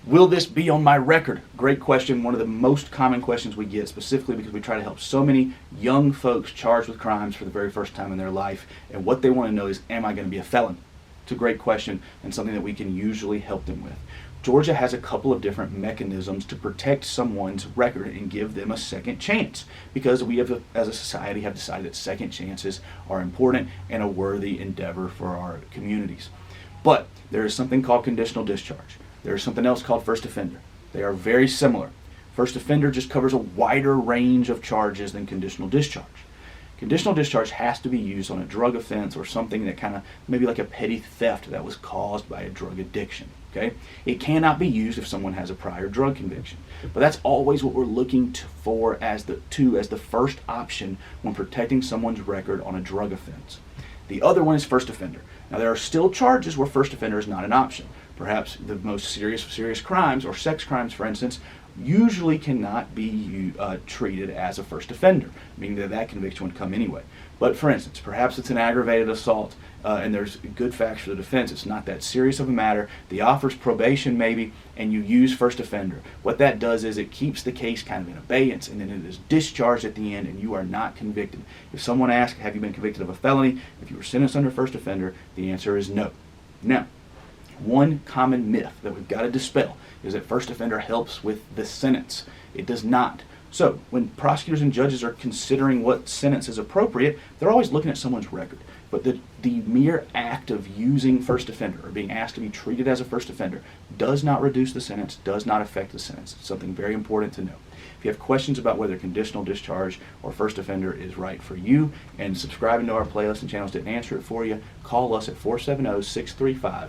Will this be on my record? Great question. One of the most common questions we get, specifically because we try to help so many young folks charged with crimes for the very first time in their life. And what they want to know is, am I going to be a felon? It's a great question and something that we can usually help them with. Georgia has a couple of different mechanisms to protect someone's record and give them a second chance, because we have, as a society, have decided that second chances are important and a worthy endeavor for our communities. But there is something called conditional discharge. There is something else called first offender. They are very similar. First offender just covers a wider range of charges than conditional discharge. Conditional discharge has to be used on a drug offense or something that kind of maybe like a petty theft that was caused by a drug addiction. Okay? It cannot be used if someone has a prior drug conviction. But that's always what we're looking for as the first option when protecting someone's record on a drug offense. The other one is first offender. Now, there are still charges where first offender is not an option. Perhaps the most serious crimes, or sex crimes, for instance, usually cannot be treated as a first offender, meaning that conviction would come anyway. But for instance, perhaps it's an aggravated assault, and there's good facts for the defense. It's not that serious of a matter. The offer's probation maybe, and you use first offender. What that does is it keeps the case kind of in abeyance, and then it is discharged at the end, and you are not convicted. If someone asks, have you been convicted of a felony? If you were sentenced under first offender, the answer is no. Now, one common myth that we've got to dispel is that first offender helps with the sentence. It does not. So when prosecutors and judges are considering what sentence is appropriate, they're always looking at someone's record. But the mere act of using first offender or being asked to be treated as a first offender does not reduce the sentence, does not affect the sentence. It's something very important to know. If you have questions about whether conditional discharge or first offender is right for you, and subscribing to our playlist and channels didn't answer it for you, call us at 470-635-1725.